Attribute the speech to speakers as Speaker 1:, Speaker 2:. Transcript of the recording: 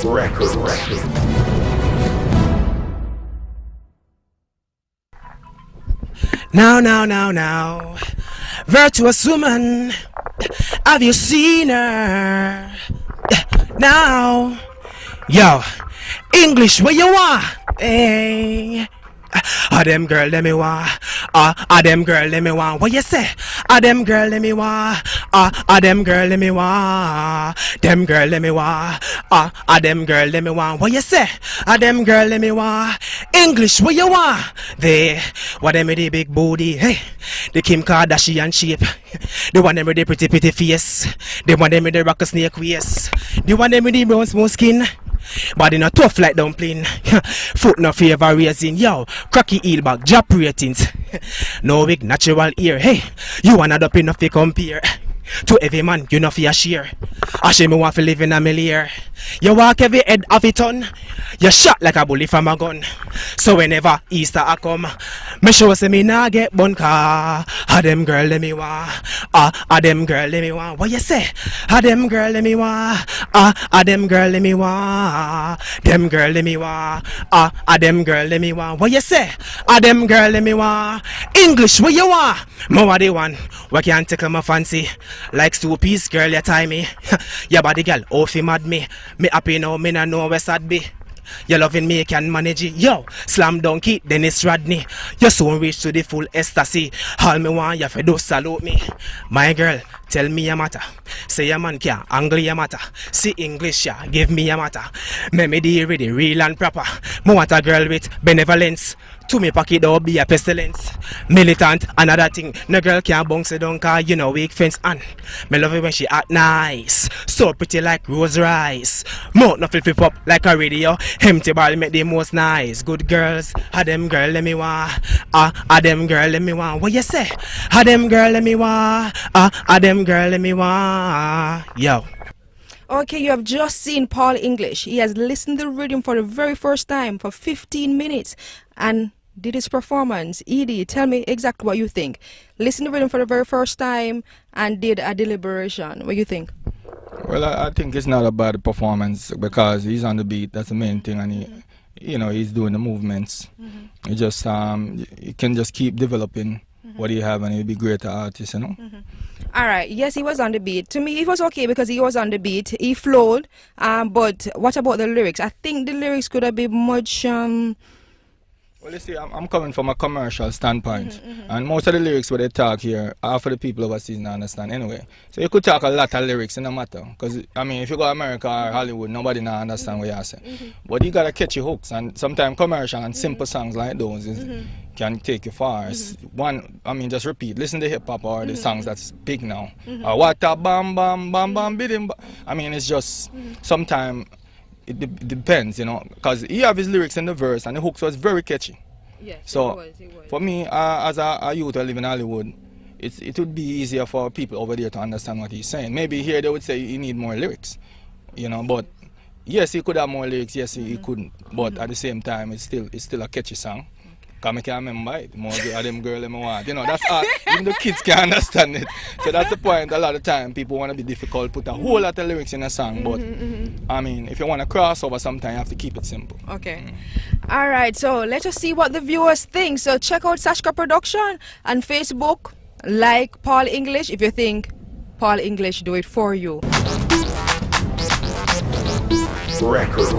Speaker 1: Record.
Speaker 2: Now. Virtuous woman, have you seen her? Now, yo, English, where you are? Hey. Them girl, let me want. Them girl, let me want. What you say? Them girl, let me want. Them girl, let me want. Them girl, let me want. Them girl, let me want. What you say? Them girl, let me want. English, what you want? They, what them with the big booty? Hey, the Kim Kardashian shape. The one them with the pretty face. The one them with the rock snake waist. The one them with the brown smooth skin. Body not tough like dumpling. Foot no favor raising. Yo, cracky heel back, job ratings. No wig, natural ear. Hey, you wanna up enough to compare. To every man, you know for your share. I say me want to live in a million. You walk every head of it on. You shot like a bullet from a gun. So whenever Easter I come, me show say me nah get bun car. Them girl let me want. Them girl let me want. What you say? Them girl let me want. Them girl let me want. Them girl let me want. Them girl let me want. What you say? Them girl let me want. English what you want? More they want. What can't tickle my fancy? Like 2 piece girl you tie me. Your body girl, oh fi mad me. Me happy now, me nah know where sad be. You loving me, can manage it. Yo, slam donkey, Dennis Rodney. You soon reach to the full ecstasy. All me want you fi do salute me. My girl, tell me your matter. Say your man can angle your matter. See English ya, give me your matter. Me the real and proper. Me want a girl with benevolence. To me pocket don't be a pestilence. Militant, another thing. No girl can bounce it down car, you know weak fence and me love it when she act nice. So pretty like rose rice. Mouth no flip up like a radio. Empty ball make the most nice. Good girls, them girl let me want. Them girl let me want. What you say? Them girl let me want. Them girl let me want. Yo.
Speaker 3: Okay, you have just seen Paul English. He has listened to the rhythm for the very first time for 15 minutes and did his performance. EDee, tell me exactly what you think. Listen to the rhythm for the very first time and did a deliberation. What do you think?
Speaker 4: Well, I think it's not about the performance because he's on the beat. That's the main thing, and he's doing the movements. He just he can just keep developing what he have, and he'll be a greater artist, you know.
Speaker 3: All right. Yes, he was on the beat. To me, it was okay because he was on the beat. He flowed. But what about the lyrics? I think the lyrics could have been much.
Speaker 4: Well, you see, I'm coming from a commercial standpoint, and most of the lyrics where they talk here, half of the people overseas don't understand anyway. So you could talk a lot of lyrics, it no matter. Because, I mean, if you go to America or Hollywood, nobody not understand what you're saying. But you got to catch your hooks, and sometimes commercial and simple songs like those can take you far. One, I mean, just repeat, listen to hip-hop or the songs that's big now. Or what a bam, bam, bam, bam, bidim. I mean, it's just, sometimes, it depends, you know, because he have his lyrics in the verse and the hooks was very catchy.
Speaker 3: Yes,
Speaker 4: so
Speaker 3: it was.
Speaker 4: For me, as a youth who live in Hollywood, it would be easier for people over there to understand what he's saying. Maybe here they would say he need more lyrics, you know, but yes, he could have more lyrics, yes, he couldn't. But at the same time, it's still a catchy song. Because I can remember it, more of them girl them want. You know, that's art. Even the kids can understand it. So that's the point. A lot of time people want to be difficult, put a whole lot of lyrics in a song. But I mean, if you want to cross over sometimes, you have to keep it simple.
Speaker 3: Okay. All right, so let us see what the viewers think. So check out Sashga Production on Facebook. Like Paul English if you think Paul English do it for you.
Speaker 1: Record.